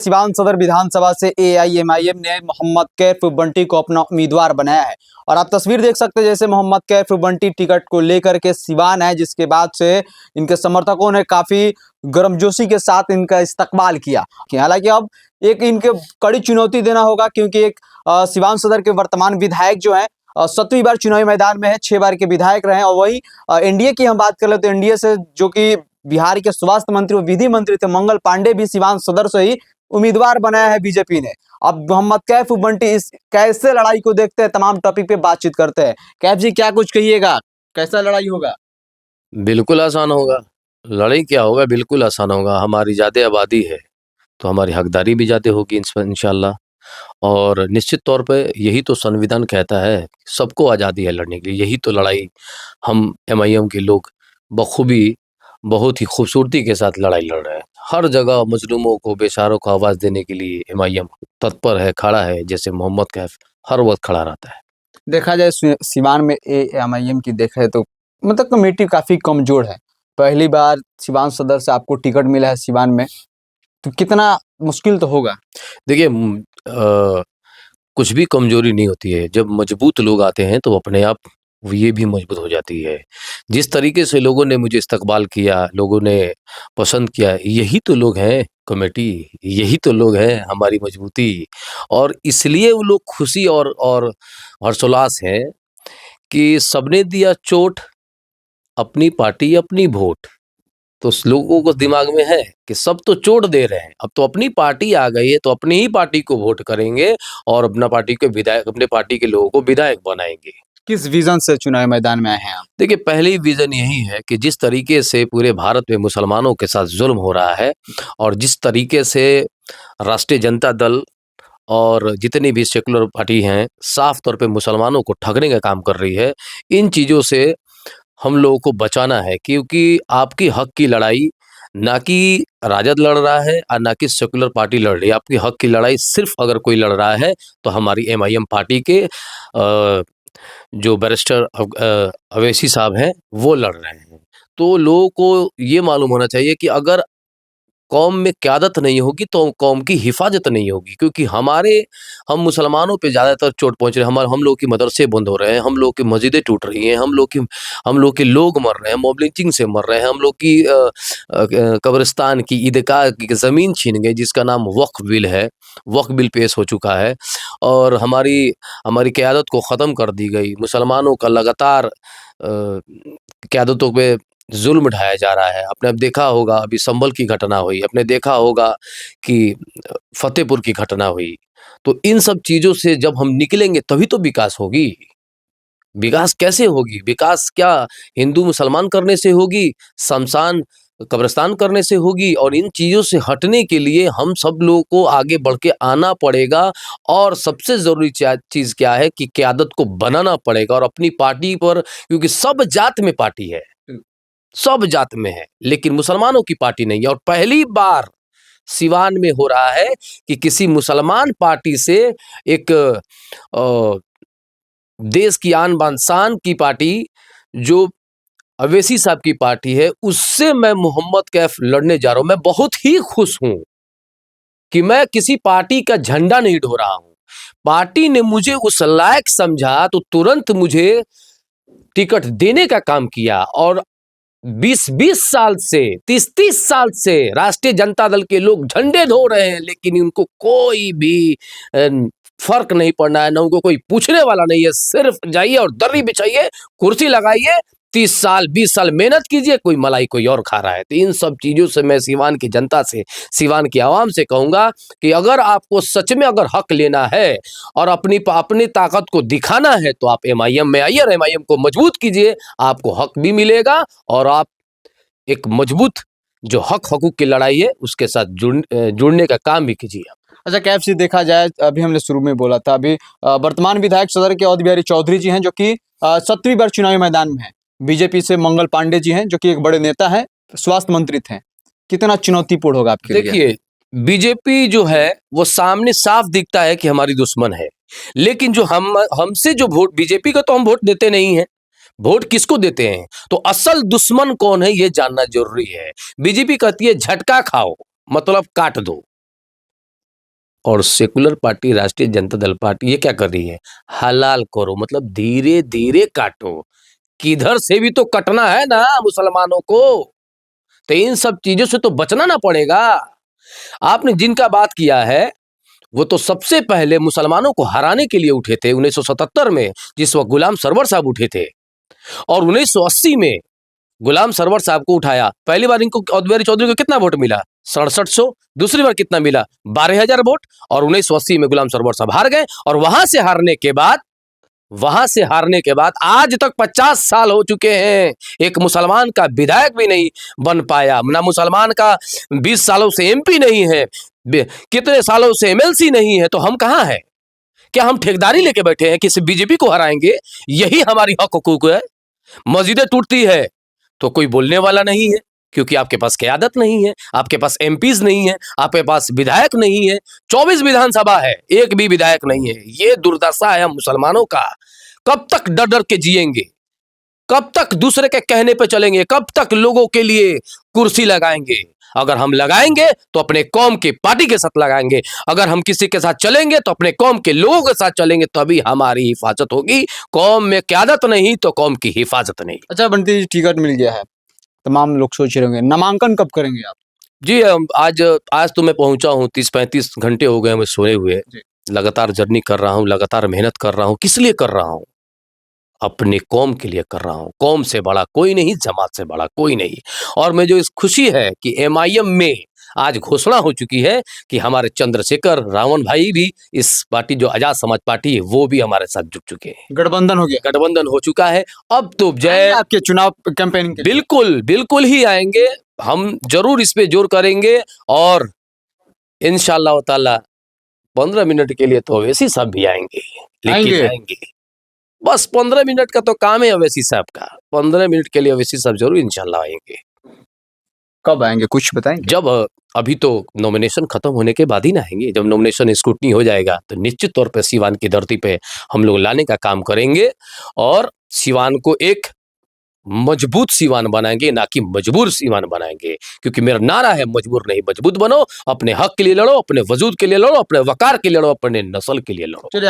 सिवान सदर विधानसभा से एआईएमआईएम ने मोहम्मद कैफ बंटी को अपना उम्मीदवार बनाया है। और आप तस्वीर देख सकते हैं, जैसे मोहम्मद कैफ बंटी टिकट को लेकर के सिवान है, जिसके बाद से इनके समर्थकों ने काफी गर्मजोशी के साथ इनका इस्तकबाल किया। हालांकि अब एक इनके कड़ी चुनौती देना होगा, क्योंकि एक सिवान सदर के वर्तमान विधायक जो है 7वीं बार चुनावी मैदान में है, 6 बार के विधायक रहे। और वही एनडीए की हम बात कर ले तो एनडीए से जो कि बिहार के स्वास्थ्य मंत्री और विधि मंत्री थे मंगल पांडे भी सिवान सदर से ही उम्मीदवार बनाया है बीजेपी ने। अब मोहम्मद कैफ बंटी इस कैसे लड़ाई को देखते हैं, तमाम टॉपिक पे बातचीत करते हैं। कैफ जी, क्या कुछ कहिएगा, कैसा लड़ाई होगा? बिल्कुल आसान होगा। लड़ाई क्या होगा, बिल्कुल आसान होगा। हमारी ज़्यादा आबादी है तो हमारी हकदारी भी ज़्यादा होगी इंशाल्लाह। और निश्चित तौर पे यही तो संविधान कहता है, सबको आज़ादी है लड़ने के लिए। यही तो लड़ाई हम एमआईएम के लोग बखूबी बहुत ही खूबसूरती के साथ लड़ाई लड़ रहे हैं। हर जगह मजलूमों को, बेचारों को आवाज़ देने के लिए एमआईएम तत्पर है, खड़ा है। जैसे मोहम्मद कैफ हर वक्त खड़ा रहता है। देखा जाए सिवान में एआईएमआईएम की देखे तो मतलब कमेटी काफी कमजोर है। पहली बार सिवान सदर से आपको टिकट मिला है सिवान में, तो कितना मुश्किल तो होगा। देखिए, कुछ भी कमजोरी नहीं होती है। जब मजबूत लोग आते हैं तो अपने आप ये भी मजबूत हो जाती है। जिस तरीके से लोगों ने मुझे इस्तकबाल किया, लोगों ने पसंद किया, यही तो लोग हैं कमेटी, यही तो लोग हैं हमारी मजबूती। और इसलिए वो लोग खुशी और हर्षोल्लास है कि सबने दिया चोट, अपनी पार्टी अपनी वोट। तो लोगों को दिमाग में है कि सब तो चोट दे रहे हैं, अब तो अपनी पार्टी आ गई है तो अपनी ही पार्टी को वोट करेंगे और अपना पार्टी के विधायक, अपने पार्टी के लोगों को विधायक बनाएंगे। किस विजन से चुनावी मैदान में आए हैं आप? देखिए, पहली विजन यही है कि जिस तरीके से पूरे भारत में मुसलमानों के साथ जुल्म हो रहा है और जिस तरीके से राष्ट्रीय जनता दल और जितनी भी सेकुलर पार्टी हैं साफ तौर पे मुसलमानों को ठगने का काम कर रही है, इन चीज़ों से हम लोगों को बचाना है। क्योंकि आपकी हक की लड़ाई ना कि राजद लड़ रहा है और ना कि सेकुलर पार्टी लड़ रही है। आपकी हक की लड़ाई सिर्फ अगर कोई लड़ रहा है तो हमारी एमआईएम पार्टी के जो बैरिस्टर अवैसी साहब हैं वो लड़ रहे हैं। तो लोगों को ये मालूम होना चाहिए कि अगर कौम में क़यादत नहीं होगी तो कौम की हिफाजत नहीं होगी। क्योंकि हम मुसलमानों पे ज़्यादातर चोट पहुँच रही है। हम लोग के मदरसे बंद हो रहे हैं, हम लोग की मस्जिदें टूट रही हैं, हम लोग के लोग मर रहे हैं, मॉब लिंचिंग से मर रहे हैं, हम लोग की कब्रिस्तान की ईदगाह की ज़मीन छीन गई, जिसका नाम वक्फ बिल है। वक्फ बिल पेश हो चुका है और हमारी क़यादत को ख़त्म कर दी गई। मुसलमानों का लगातार क़यादतों पे जुल्म ढाया जा रहा है। आपने अब देखा होगा, अभी संभल की घटना हुई, आपने देखा होगा कि फतेहपुर की घटना हुई। तो इन सब चीज़ों से जब हम निकलेंगे तभी तो विकास होगी। विकास कैसे होगी? विकास क्या हिंदू मुसलमान करने से होगी, शमशान कब्रिस्तान करने से होगी? और इन चीज़ों से हटने के लिए हम सब लोगों को आगे बढ़ के आना पड़ेगा। और सबसे ज़रूरी चीज़ क्या है कि क़यादत को बनाना पड़ेगा और अपनी पार्टी पर, क्योंकि सब जात में पार्टी है, सब जात में है, लेकिन मुसलमानों की पार्टी नहीं है। और पहली बार सिवान में हो रहा है कि किसी मुसलमान पार्टी से एक देश की आन बान शान की पार्टी जो अवैसी साहब की पार्टी है, उससे मैं मोहम्मद कैफ लड़ने जा रहा हूं। मैं बहुत ही खुश हूं कि मैं किसी पार्टी का झंडा नहीं ढो रहा हूं। पार्टी ने मुझे उस लायक समझा तो तुरंत मुझे टिकट देने का काम किया। और 20-20 साल से, 30-30 साल से राष्ट्रीय जनता दल के लोग झंडे ढो रहे हैं, लेकिन उनको कोई भी फर्क नहीं पड़ना है, ना उनको कोई पूछने वाला नहीं है। सिर्फ जाइए और दर्री बिछाइए, कुर्सी लगाइए, 30 साल 20 साल मेहनत कीजिए, कोई मलाई कोई और खा रहा है। तो इन सब चीज़ों से मैं सिवान की जनता से, सिवान की आवाम से कहूँगा कि अगर आपको सच में अगर हक लेना है और अपनी ताकत को दिखाना है तो आप एमआईएम में आइए और एमआईएम को मजबूत कीजिए। आपको हक भी मिलेगा और आप एक मजबूत जो हकूक की लड़ाई है उसके साथ जुड़ने का काम भी कीजिए। अच्छा कैफ जी, देखा जाए अभी हमने शुरू में बोला था, अभी वर्तमान विधायक सदर के अवध बिहारी चौधरी जी हैं, जो कि 7वीं बार चुनावी मैदान में है। बीजेपी से मंगल पांडे जी हैं, जो कि एक बड़े नेता हैं, स्वास्थ्य मंत्री थे। कितना चुनौतीपूर्ण होगा आपके लिए? देखिए, बीजेपी जो है वो सामने साफ दिखता है कि हमारी दुश्मन है, लेकिन जो हमसे जो वोट, बीजेपी का तो हम वोट देते नहीं हैं। वोट किसको देते हैं? तो असल दुश्मन कौन है ये जानना जरूरी है। बीजेपी कहती है झटका खाओ, मतलब काट दो। और सेकुलर पार्टी राष्ट्रीय जनता दल पार्टी ये क्या कर रही है? हलाल करो, मतलब धीरे धीरे काटो। किधर से भी तो कटना है ना मुसलमानों को, तो इन सब चीजों से तो बचना ना पड़ेगा। आपने जिनका बात किया है वो तो सबसे पहले मुसलमानों को हराने के लिए उठे थे 1977 में, जिस वक्त गुलाम सरवर साहब उठे थे, और 1980 में गुलाम सरवर साहब को उठाया। पहली बार इनको औदुबेरी चौधरी को कितना वोट मिला? 6700। दूसरी बार कितना मिला? 12,000 वोट। और 1980 में गुलाम सरवर साहब हार गए, और वहां से हारने के बाद आज तक 50 साल हो चुके हैं, एक मुसलमान का विधायक भी नहीं बन पाया ना, मुसलमान का 20 सालों से एमपी नहीं है, कितने सालों से एमएलसी नहीं है। तो हम कहां हैं? क्या हम ठेकेदारी लेके बैठे हैं कि सिर्फ बीजेपी को हराएंगे, यही हमारी हक हुकूक है? मस्जिदें टूटती है तो कोई बोलने वाला नहीं है, क्योंकि आपके पास क़यादत नहीं है, आपके पास एमपीज नहीं है, आपके पास विधायक नहीं है। 24 विधानसभा है, एक भी विधायक नहीं है। ये दुर्दशा है हम मुसलमानों का। कब तक डर डर के जिएंगे? कब तक दूसरे के कहने पे चलेंगे? कब तक लोगों के लिए कुर्सी लगाएंगे? अगर हम लगाएंगे तो अपने कौम की पार्टी के साथ लगाएंगे, अगर हम किसी के साथ चलेंगे तो अपने कौम के लोगों के साथ चलेंगे, तभी हमारी हिफाजत होगी। कौम में क़यादत नहीं तो कौम की हिफाजत नहीं। अच्छा बंटी जी, टिकट मिल गया है, तमाम लोग सोच रहे होंगे नामांकन कब करेंगे आप? जी, आज तो मैं पहुंचा हूं, 30-35 घंटे हो गए मैं सोए हुए। लगातार जर्नी कर रहा हूं, लगातार मेहनत कर रहा हूं। किस लिए कर रहा हूं? अपने कौम के लिए कर रहा हूं। कौम से बड़ा कोई नहीं, जमात से बड़ा कोई नहीं। और मैं जो इस खुशी है कि एमआईएम में आज घोषणा हो चुकी है कि हमारे चंद्रशेखर रावण भाई भी, इस पार्टी जो आजाद समाज पार्टी है, वो भी हमारे साथ जुट चुके हैं। गठबंधन हो गया, गठबंधन हो चुका है। अब तो जय आपके चुनाव कैंपेनिंग के लिए? बिल्कुल बिल्कुल ही आएंगे, हम जरूर इस पे जोर करेंगे। और इंशाअल्लाह ताला 15 मिनट के लिए तो अवैसी साहब भी आएंगे, लेकिन आएंगे। बस 15 मिनट का तो काम है अवैसी साहब का। 15 मिनट के लिए अवैसी साहब जरूर इंशाल्लाह आएंगे। कब आएंगे कुछ बताएंगे? जब अभी तो नॉमिनेशन खत्म होने के बाद ही ना आएंगे। जब नॉमिनेशन स्क्रूटनी हो जाएगा तो निश्चित तौर पे सिवान की धरती पे हम लोग लाने का काम करेंगे, और सिवान को एक मजबूत सिवान बनाएंगे, ना कि मजबूर सिवान बनाएंगे। क्योंकि मेरा नारा है मजबूर नहीं, मजबूत बनो। अपने हक के लिए लड़ो, अपने वजूद के लिए लड़ो, अपने वकार के लिए लड़ो, अपने नस्ल के लिए लड़ो। चलिए